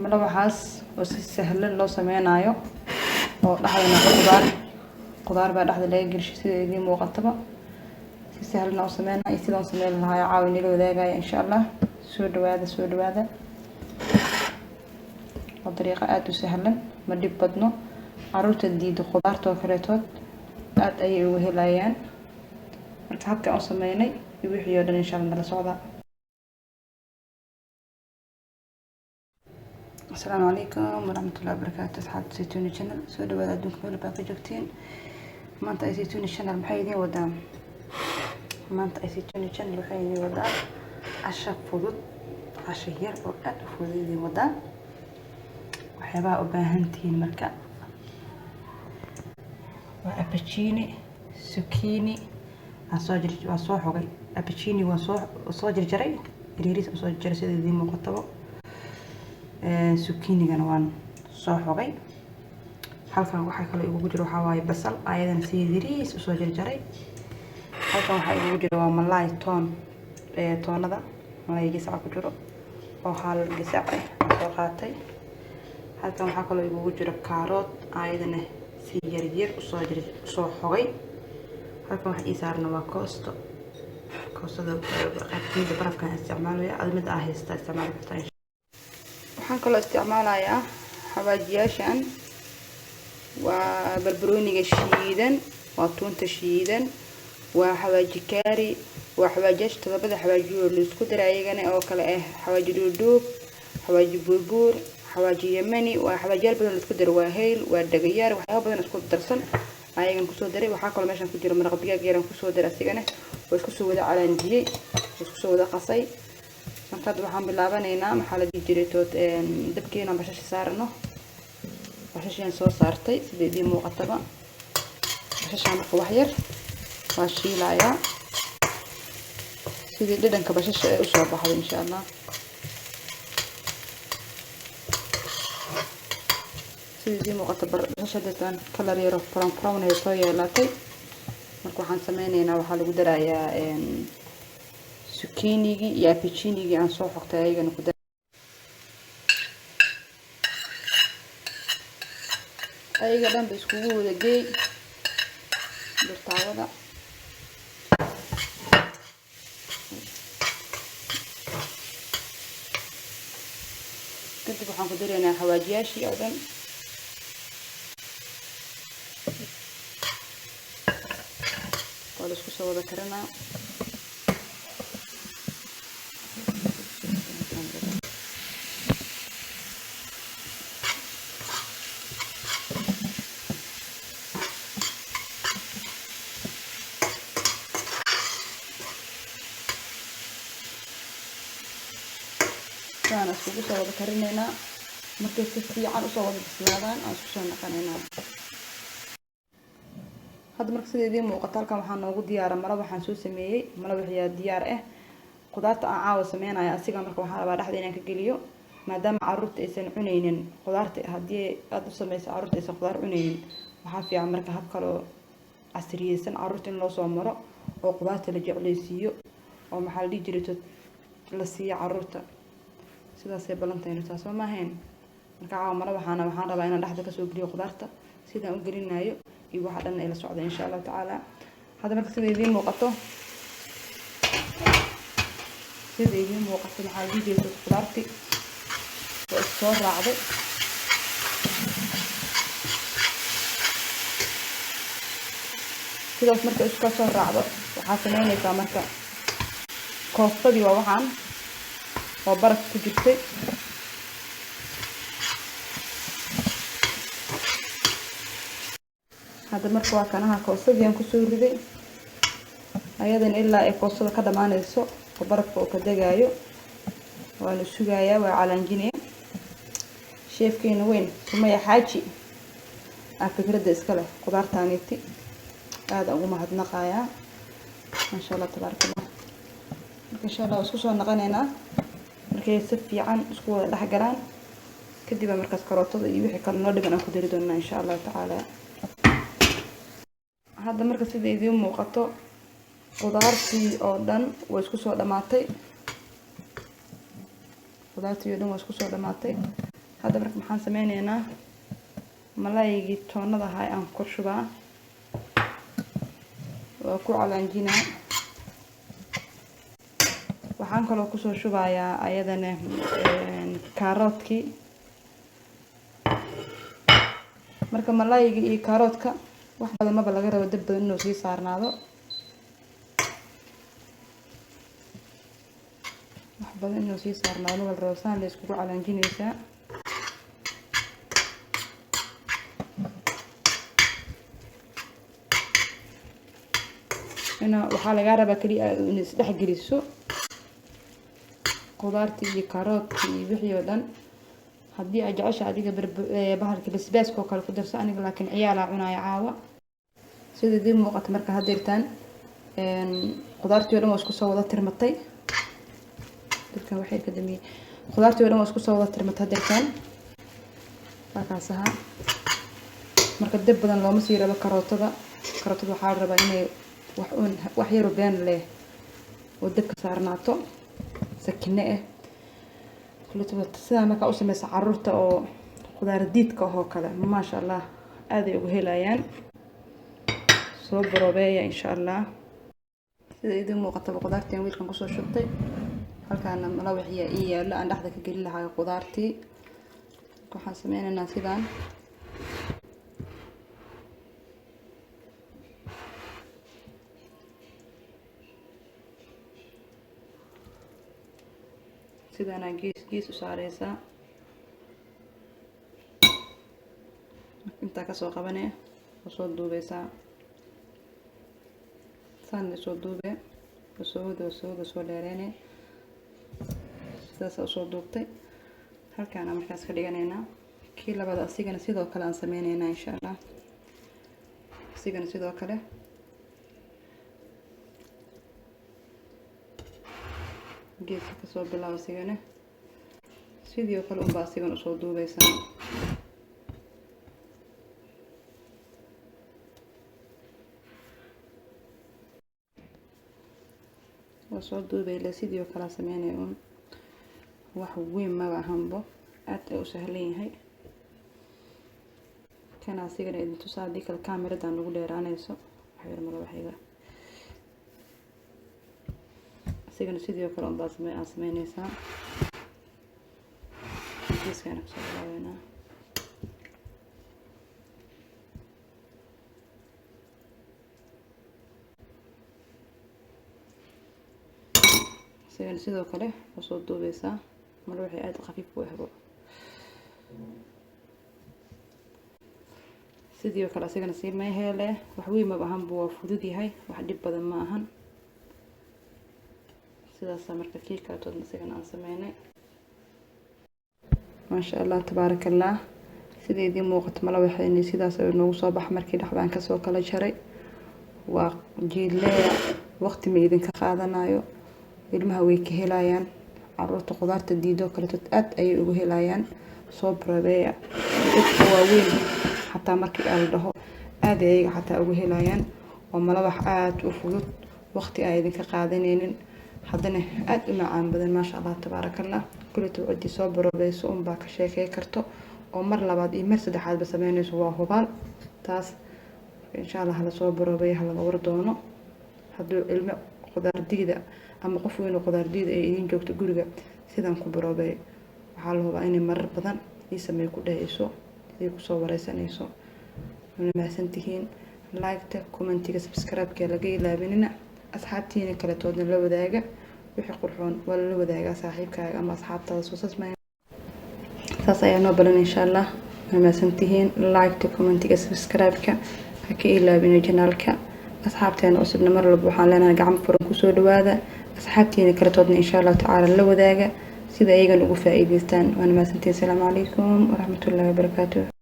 malawaxaas oo si sahlan loo sameeynayo oo dhaxdana qudaar baa dhaxda laga gelshay sida idin muuqataba si sahlan oo sameeynayo sidoo sameeyay lahaa caawin ila wadaagaya insha Allah soo dhawaada oo dariiqa aad u sahlan ma dib badno caruurta diido qudaarta oo kaleetood aad ay ugu helayaan marka habka aan sameeynay iyo wixii oo dhan insha Allah la socda. السلام عليكم ورحمة الله وبركاته. أصحاب زيتوني channel سو دواada adduunka meel baa ka joogtiin maanta ay زيتوني channel maxay idin wadaan maanta ay زيتوني channel waxay idin wadaan casho fudud casho yar oo aad u fudud idin wadaan waxyaabaha u baahan tihiin marka waa abacini zucchini aan soo xogay abacini waan soo jarjaray yariis soo jarjaray sida idin muuqato zucchini-gana waan soo xogay halkan waxa kale ugu jiro waxa waaye basal ayadan si yariis u soo jarjaray halkan waxa ugu jiro waa malay toonada malay gasac ku jiro oo hal gasac soo qaatay halkan waxa kale ugu jiro karoot ayadan si yar u soo xogay halkan waxa ii saarna waa koostada qaybta barafka isticmaalaya admid ah haysta isticmaal kartaa waxaan kala isticmaalayaa xawaajiyaashan waa barbarooniga shiidan waa toonta shiidan waa xawaaji kaari waa xawaajiyaasha todobada xawaajiyo la isku daray ayagana oo kale ah xawaaji dhuudhuub xawaaji buurbuur xawaaji yamani waa xawaajiyaal badan la isku daray waa hayl waa dhagayaar waxyaabo badan isku darsan ayagan kusoo daray waxaa kaloo meeshan ku jira maraq digaag yaran kusoo daray asigana oo isku soo wada calaanjiyay isku soo wada qasay markaad waxaan bilaabanaynaa maxaa la dijiray dabkeena bashash saarno bashashan soo saartay sida idin muuqataba bashashan marka wax yar waa shiilaya sidii dhadhanka bashasha ay u soo baxdo insha Allah sida idin muuqata bashashadan color yar brown ay soo yeelatay marka waxaan sameynaynaa waxa lagu darayaa zucchini-gi iyo abacini-gi aan soo xogtay ayagana ku dar ayaga dhan ba iskugu wada geey birtaawada kadib waxaan ku daraynaa xawaajiyaashii oo dhan waa la isku soo wada karinaa isku soo wada karinaynaa markay si fiican u soo wada bislaadaan aan isku soo naqanaynaa hadda marka sida idin muuqato halkan waxaan noogu diyaaray malawax waxaan soo sameeyay malawax yaa diyaar ah qudaarta aan caawa sameeynayo asiga marka waxaan rabaa dhaxda inaan ka geliyo maadaama caruurta aysan cuneynin qudaarta haddii aad u sameyso caruurta aysan qudaar cuneynin waxaa fiican marka hab kale oo casriyeysan caruurta in loo soo maro oo qudaarta la jecleysiiyo oo maxaa la dhihi jiray la siiyo caruurta sidaas ay balantayno taas ma ahayn marka caawmada waxaan rabaa inaan dhaxda ka soo geliyo qudaarta sidaan u gelinayo iyo waxa dhan ay la socdo insha Allah taala hada marka sida idin muuqato maxaa diidayso qudaarti oo soo raacday sidaas marka isku soo raacdo waxaa sameynaysaa marka koostadii waa waxaan oo baraf ku jirtay hada marka waa kanaha koostadii aan ku soo riday ayadan ilaa ay koostada ka dhamaanayso oo barafka oo ka degaayo waan sugayaa waa calaanjinaya sheefkeena weyn Sumaya Xaaji fikradda iska leh qudaartaaniti aad ugu mahadnaqayaa ma sha Allah tabarakallah insha Allah isku soo naqanaynaa markay si fiican isku wada dhax galaan kadib markaas karootada iyo wixii kale noo dhigan aan ku dari doonaa insha Allah taala hadda marka sida idin muuqato qudaartii oo dhan way isku soo dhamaatay هذا مرك محان سمينينا ملايقي toonada ahaa aan ku shubaa waa ku calaanjinaa waxaan kaloo ku soo shubayaa ayadana karoodki marka malaayga iyo karoodka wax badan ma laga rabo dab badan inuu sii saarnaado wax badan inuu sii saarnaado wal roosaan la isku calaanjinaysaa أنا وحالة قاربة كلي نسدح جلسو خضارتي كاروتي بحي ودن هدي أجعش عادي بحر بس بس كوكل قدر سأني لكن عيال عناي عاوة سيدي دي موقت مركز هديرتان خضارتي ولا مسكو صودا ترمطي كان وحيد كدمي خضارتي ولا مسكو صودا ترمط هديرتان باكاسها مركز دب بدن لو مسيرة بكاروتة كاروتة وحال ربا إني wax yar oo been leh oo dabka saarnaato sakine kulliba sida marka u sameeyay carruurta oo qudaar diidka oo kale ma sha Allah aad ay ugu helayaan soo baroobeeya insha Allah sida idin muuqata qudaartii wiilkan ku soo shubtay halkaana malawaxiya iyo la aan dhaxda ka gelin lahaa qudaartii waxaan sameeynaa sidaan sidana gees u saareysa inta ka soo qabanay soo duubeysa san soo duube soo dheereene sidaas soo duubtay halkaan markaas ka dhiganayna kii labada asigana sidoo kale aan sameeynayna insha Allah asigana sidoo kale geeska ka soo bilaabo sigana sidoo kale u baasigan u soo duubeysan oo soo duubeyla sidoo kale sameeyay wax weyn ma bahanbo aad ay u sahlan yahay kana sigana idin tusaadi kal kaamiradan lagu dheeraanayso waxay malawaxiga sigana sidoo kale on baas ma sameynaysaa geeskana soo laabayna sigana sidoo kale soo duubeysaa malawaxi aad khafiif u ahbo sidoo kale sigana si ma hele wax weyn ma bahan buu fudud yahay wax dib badan ma ahan sidaas marka kiika tood masagan aan sameeynay ma sha Allah tabarakallah sideedii muuqato malawaxayni sidaas ay noogu soo bax markii dhaxdaan ka soo kala jaray waa jiile waqti ma idin ka qaadanayo ilmaha way ka helayaan carruurta qudaarta diido kale aad ay ugu helayaan soo barbeeya dadka waaweyn xataa markii ay dhaho aad ay xataa ugu helayaan oo malawax aad u fudud waqti ay idin ka qaadanaynin haddana aad u macaan badan ma sha Allah tabarakallah kullitu wadi soo barbeeyso baa ka sheekay karto oo mar labaad iyo mar saddexaad ba sameynayso waa hubaal taas insha Allah la soo barbeeyo laga war doono hadduu ilmo qudaar diida ama qof weyn oo qudaar diida ay idin joogto guriga sidan ku barbeeyo waxa la hubaa in mar badan ay sameey ku dhayso ay ku soo wareysanayso mahadsantihiin like commentiga subscribe-ka laga ilaabinina asxaabtiina kala toodna la wadaaga wixii qurxoon wala la wadaaga saaxiibkaaga ama asxaabtaada soo sasmay taas ayaa noo balan insha Allah mahadsantihiin like commentiga subscribe-ka ha ka ilaabina channel-ka asxaabteena cusubna mar walba waxaan leenahay gacmo furan ku soo dhawaada asxaabtiina kala toodna insha Allah ta'ala la wadaaga sida ayaga ugu faa'iideystaan waan mahadsantihiin. Assalaamu calaykum wa rahmatullaahi wa barakaatuh.